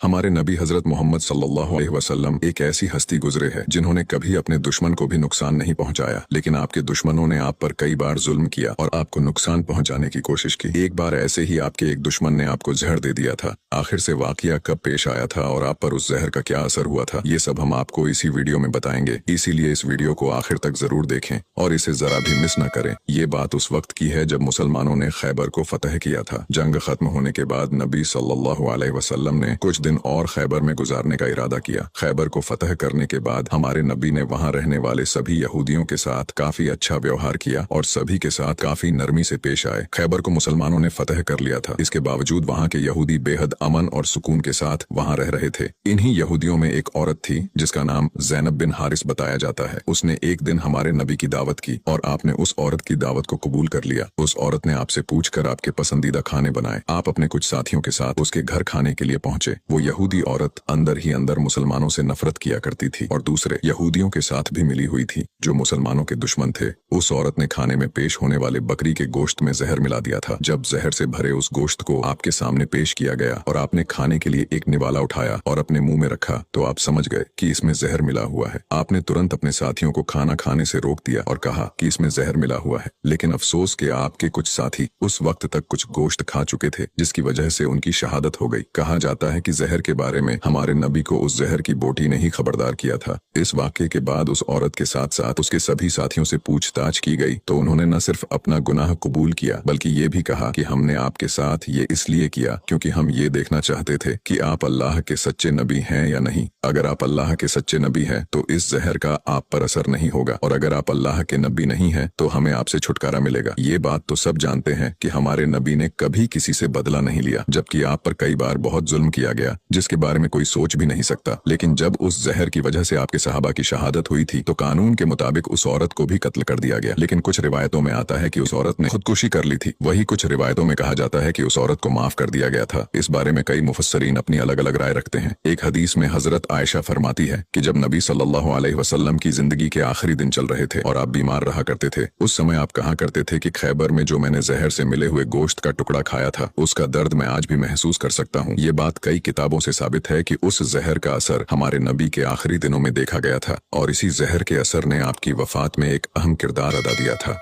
हमारे नबी हजरत मोहम्मद सल्लल्लाहु अलैहि वसल्लम एक ऐसी हस्ती गुजरे है जिन्होंने कभी अपने दुश्मन को भी नुकसान नहीं पहुंचाया, लेकिन आपके दुश्मनों ने आप पर कई बार जुल्म किया और आपको नुकसान पहुंचाने की कोशिश की। एक बार ऐसे ही आपके एक दुश्मन ने आपको जहर दे दिया था। आखिर से वाकया कब पेश आया था और आप पर उस जहर का क्या असर हुआ था, ये सब हम आपको इसी वीडियो में बताएंगे। इसीलिए इस वीडियो को आखिर तक जरूर देखें और इसे जरा भी मिस न करें। ये बात उस वक्त की है जब मुसलमानों ने खैबर को फतह किया था। जंग खत्म होने के बाद नबी सल्लल्लाहु अलैहि वसल्लम ने कुछ दिन और खैबर में गुजारने का इरादा किया। खैबर को फतह करने के बाद हमारे नबी ने वहां रहने वाले सभी यहूदियों के साथ काफी अच्छा व्यवहार किया और सभी के साथ काफी नरमी से पेश आए। खैबर को मुसलमानों ने फतह कर लिया था, इसके बावजूद वहां के यहूदी बेहद अमन और सुकून के साथ वहां रह रहे थे। इन्हीं यहूदियों में एक औरत थी जिसका नाम ज़ैनब बिन हारिस बताया जाता है। उसने एक दिन हमारे नबी की दावत की और आपने उस औरत की दावत को कबूल कर लिया। उस औरत ने आपसे पूछकर आपके पसंदीदा खाने बनाए। आप अपने कुछ साथियों के साथ उसके घर खाने के लिए पहुंचे। वो यहूदी औरत अंदर ही अंदर मुसलमानों से नफरत किया करती थी और दूसरे यहूदियों के साथ भी मिली हुई थी जो मुसलमानों के दुश्मन थे। उस औरत ने खाने में पेश होने वाले बकरी के गोश्त में जहर मिला दिया था। जब जहर से भरे उस गोश्त को आपके सामने पेश किया गया और आपने खाने के लिए एक निवाला उठाया और अपने मुंह में रखा तो आप समझ गए कि इसमें जहर मिला हुआ है। आपने तुरंत अपने साथियों को खाना खाने से रोक दिया और कहा कि इसमें जहर मिला हुआ है, लेकिन अफसोस के आपके कुछ साथी उस वक्त तक कुछ गोश्त खा चुके थे जिसकी वजह से उनकी शहादत हो गई। कहा जाता है कि जहर के बारे में हमारे नबी को उस जहर की बोटी ने ही खबरदार किया था। इस वाक़ये के बाद उस औरत के साथ साथ उसके सभी साथियों से पूछताछ की गई तो उन्होंने न सिर्फ अपना गुनाह कबूल किया बल्कि ये भी कहा कि हमने आपके साथ ये इसलिए किया क्योंकि हम ये देखना चाहते थे कि आप अल्लाह के सच्चे नबी हैं या नहीं। अगर आप अल्लाह के सच्चे नबी हैं तो इस जहर का आप पर असर नहीं होगा और अगर आप अल्लाह के नबी नहीं हैं तो हमें आपसे छुटकारा मिलेगा। ये बात तो सब जानते हैं कि हमारे नबी ने कभी किसी से बदला नहीं लिया, जबकि आप पर कई बार बहुत जुल्म किया गया जिसके बारे में कोई सोच भी नहीं सकता। लेकिन जब उस जहर की वजह से आपके सहाबा की शहादत हुई थी तो कानून के मुताबिक उस औरत को भी कत्ल कर दिया गया। लेकिन कुछ रिवायतों में आता है कि उस औरत ने खुदकुशी कर ली थी। वही कुछ रिवायतों में कहा जाता है कि उस औरत को माफ कर दिया गया था। इस बारे में कई मुफस्सरीन अपनी अलग अलग राय रखते हैं। एक हदीस में हजरत आयशा फरमाती है कि जब नबी सल्लल्लाहु अलैहि वसल्लम की जिंदगी के आखिरी दिन चल रहे थे और आप बीमार रहा करते थे, उस समय आप कहा करते थे कि खैबर में जो मैंने जहर से मिले हुए गोश्त का टुकड़ा खाया था उसका दर्द मैं आज भी महसूस कर सकता हूँ। ये बात कई किताबों से साबित है कि उस जहर का असर हमारे नबी के आखिरी दिनों में देखा गया था और इसी जहर के असर ने आपकी वफात में एक अहम किरदार अदा दिया था।